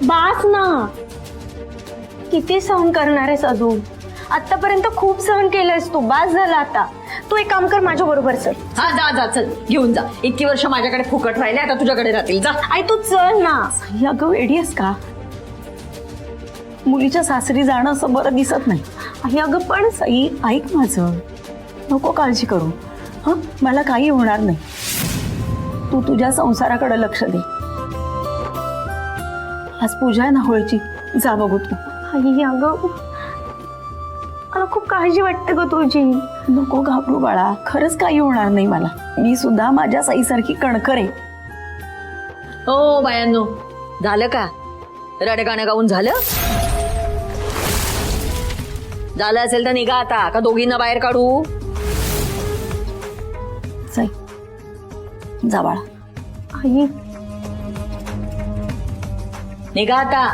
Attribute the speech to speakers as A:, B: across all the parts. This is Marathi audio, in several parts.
A: बास ना, किती सहन करणार आहेस अजून? आतापर्यंत खूप सहन केलंयस तू, बास झाला आता. तू एक काम कर, माझ्या बरोबर चल.
B: हा जा जा चल, घेऊन जा. इतकी वर्ष माझ्याकडे फुकट राहिले, आता तुझ्याकडे राहतील. जा.
A: आई तू चल ना.
C: अगं वेडी आहेस का? मुलीच्या सासरी जाणं असं बरं दिसत नाही.
A: आई अगं पण
C: सई ऐक माझं, नको काळजी करू. हं, मला काही होणार नाही. तू तुझ्या संसाराकडे लक्ष दे. आज पूजा आहे ना होळीची, जा बघू तू.
A: आई अगं मला खूप काळजी वाटते ग तुझी.
C: नको घाबरू बाळा, खरंच काही होणार नाही मला. मी सुद्धा माझ्या साईसारखी कणकर आहे.
B: हो बायांनो, झालं का? रडगाणं गाऊन झालं? झालं असेल तर निघा आता, का दोघींना बाहेर काढू?
C: साई जा बाळा.
A: आई
B: निघा आता,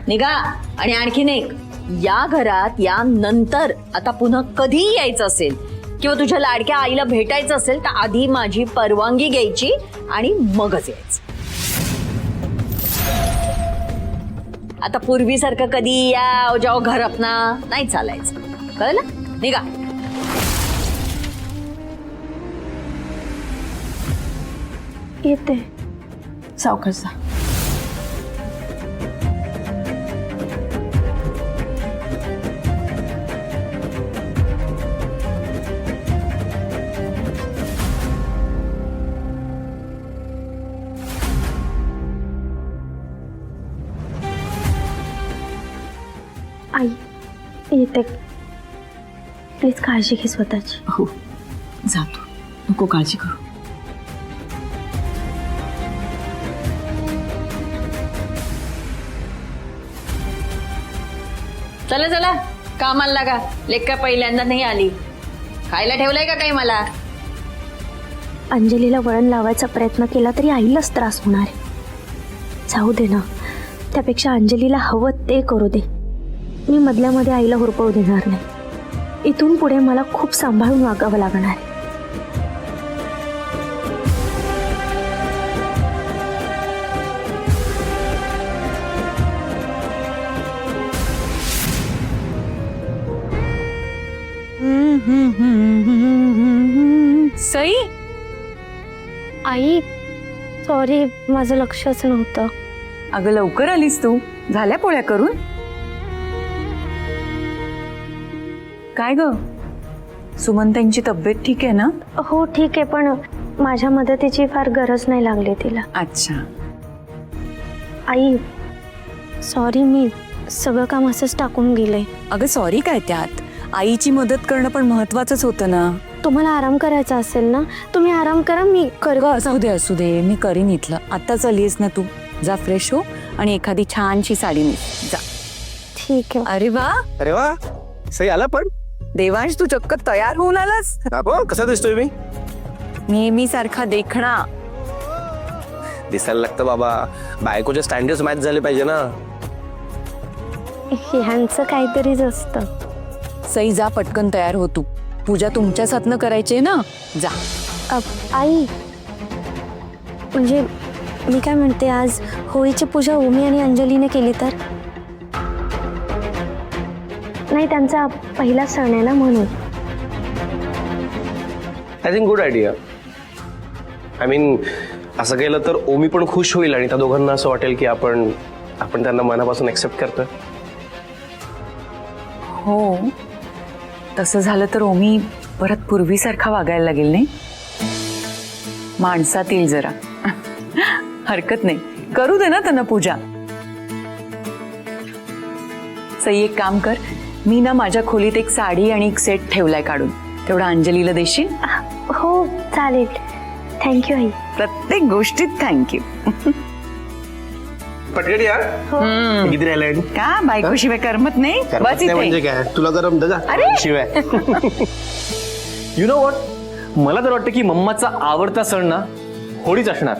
B: निघा. आणि आणखीन एक, या घरात या नंतर आता पुन्हा कधीही यायचं असेल किंवा तुझ्या लाडक्या आईला भेटायचं असेल तर आधी माझी परवानगी घ्यायची आणि मगच यायचं. आता पूर्वीसारखं कधी या जाओ घर अपना नाही चालायचं, कळलं? निघा.
A: येते.
C: सावकाश जा.
A: आई येते. प्लीज काळजी घे स्वतःची.
C: हो जा तू, नको काळजी करू.
B: चला चला, कामाला लागा. लेक काय पहिल्यांदा नाही आली. खायला ठेवलंय का काही मला?
A: अंजलीला वळण लावायचा प्रयत्न केला तरी आईलाच त्रास होणार आहे. जाऊ दे ना, त्यापेक्षा अंजलीला हवं ते करू दे. मी मधल्यामध्ये आईला हुरपवू देणार नाही. इथून पुढे मला खूप सांभाळून वागावं लागणार आहे.
C: सई
A: आई सॉरी, माझं लक्षच नव्हतं.
C: अगं लवकर आलीस तू. झाल्या पोळ्या करून? काय ग, सुमंतांची तब्येत ठीक आहे ना?
A: हो ठीक आहे, पण माझ्या मदतीची फार गरज नाही लागली तिला.
C: अच्छा.
A: आई सॉरी, मी सगळं काम असंच टाकून गेलंय.
C: अगं सॉरी काय त्यात? आईची मदत करणं पण महत्वाचंच होतं ना.
A: तुम्हाला आराम करायचा असेल ना, तुम्ही आराम करा, मी कर.
C: असू दे, मी करीन इथलं. आत्ताच आलीस ना तू, जा फ्रेश हो आणि एखादी छानशी साडी नेस जा.
A: ठीक आहे.
D: अरे वा, सई आला पण.
C: देवांश तू चक्क तयार होऊन आलास?
D: कसा दिसतोय मी?
C: नेहमी सारखा देखणा.
D: दिसायला लागतं बाबा, बायकोचे स्टँडर्ड्स मॅच झाले पाहिजे ना.
A: ह्यांचं काहीतरीच असतं.
C: सई जा पटकन तयार हो तू. पूजा तुमच्याच हातनं करायची ना, जा.
A: आई म्हणजे मी काय म्हणते, आज होळीची पूजा ओमी आणि अंजलीने केली तर? नाही, त्यांचा पहिला सण आहे ना म्हणून.
D: I think good idea. I mean असं केलं तर ओमी पण खुश होईल आणि त्या दोघांना असं वाटेल की आपण त्यांना मनापासून एक्सेप्ट करतोय.
C: हो, तसं झालं तर ओमी परत पूर्वीसारखा वागायला लागेल नाही. माणसात येईल जरा. हरकत नाही, करू दे ना त्यांना पूजा. सई एक काम कर, मी ना माझ्या खोलीत एक साडी आणि एक सेट ठेवलाय काढून, तेवढा अंजलीला देशील?
A: हो चालेल. थँक्यू आई.
C: प्रत्येक गोष्टीत थँक्यू.
D: पटकन यार. किती राहिलंय?
C: का बायकोशिवाय करमत नाही? बस इथे.
D: म्हणजे काय, तुला गरम दगा शिवाय.
E: यु नो व्हॉट, मला तर वाटतं की मम्माचा आवडता सण ना होळीच असणार.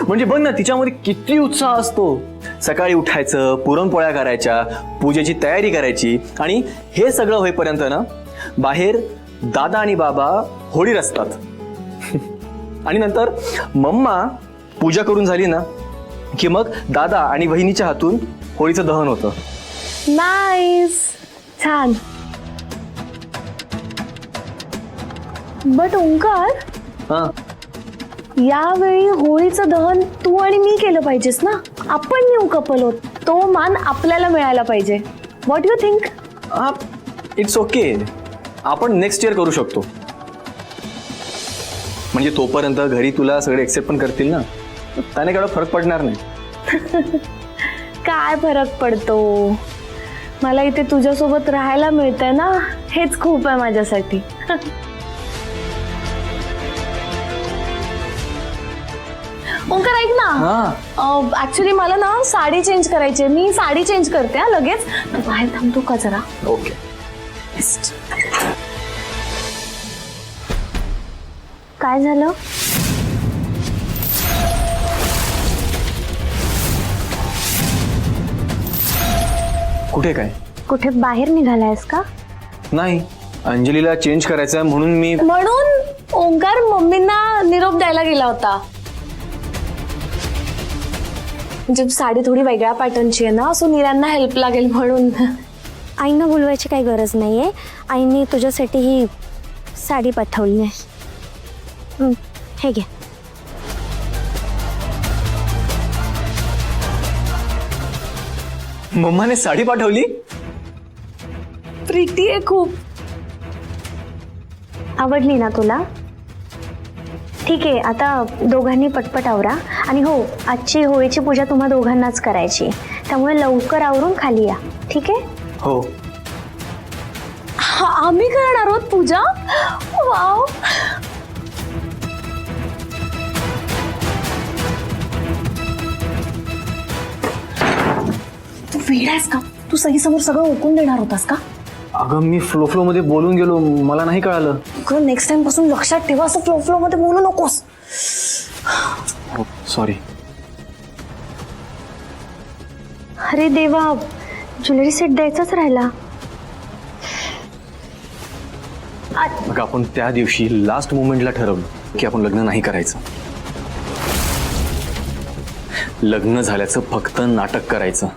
E: म्हणजे बघ ना, तिच्यामध्ये किती उत्साह असतो. सकाळी उठायचं, पुरणपोळ्या करायच्या, पूजेची तयारी करायची आणि हे सगळं होईपर्यंत ना बाहेर दादा आणि बाबा होळी रचतात. आणि नंतर मम्मा पूजा करून झाली ना की मग दादा आणि बहिणीच्या हातून होळीचं दहन होतं.
A: नाईस, छान. बट ओंकार,
E: हा,
A: यावेळी होळीचं दहन तू आणि मी केलं पाहिजेस ना. आपण न्यू कपल होत, तो मान आपल्याला मिळायला पाहिजे. What you think?
E: हा, इट्स ओके. आपण नेक्स्ट इयर करू शकतो. म्हणजे तोपर्यंत घरी तुला सगळे एक्सेप्ट पण करतील ना, त्याने केवढा फरक पडणार नाही.
A: काय फरक पडतो, मला इथे तुझ्यासोबत राहायला मिळतंय ना, हेच खूप आहे माझ्यासाठी. ओंकार ऐक ना, ऍक्च्युली मला ना साडी चेंज करायची आहे. मी साडी चेंज करते हा लगेच. तू बाहेर थांबतो का जरा?
E: ओके.
A: काय झालं?
E: कुठे काय?
A: कुठे बाहेर निघालायस का?
E: नाही, अंजलीला चेंज करायचं आहे म्हणून मी.
A: म्हणून ओंकार मम्मींना निरोप द्यायला गेला होता. म्हणजे साडी थोडी वेगळ्या पॅटर्नची आहे ना, सो नीरांना हेल्प लागेल म्हणून. आईनं बोलवायची काही गरज नाहीये. आईने तुझ्यासाठी ही साडी पाठवली आहे. हे घे.
E: मम्माने साडी पाठवली?
A: प्रिटी आहे खूप. आवडली ना तुला? ठीक आहे, आता दोघांनी पटपट आवरा. आणि हो, आजची होळीची पूजा तुम्हा दोघांनाच करायची, त्यामुळे लवकर आवरून खाली या. ठीक आहे?
E: हो.
A: आम्ही करणार आहोत पूजा. वाव. तू वेड आहेस का? तू सही समोर सगळं ओकून देणार होतास का?
E: अगं मी फ्लो मध्ये बोलून गेलो, मला नाही कळालं.
A: नेक्स्ट टाइम पासून लक्षात ठेवा, असं फ्लो मध्ये बोलू नकोस.
E: सॉरी.
A: अरे देवा, ज्वेलरी सेट द्यायचाच राहिला.
E: बघ, आपण त्या दिवशी लास्ट मोमेंटला ठरवलं की आपण लग्न नाही करायचं. लग्न झाल्याचं फक्त नाटक करायचं.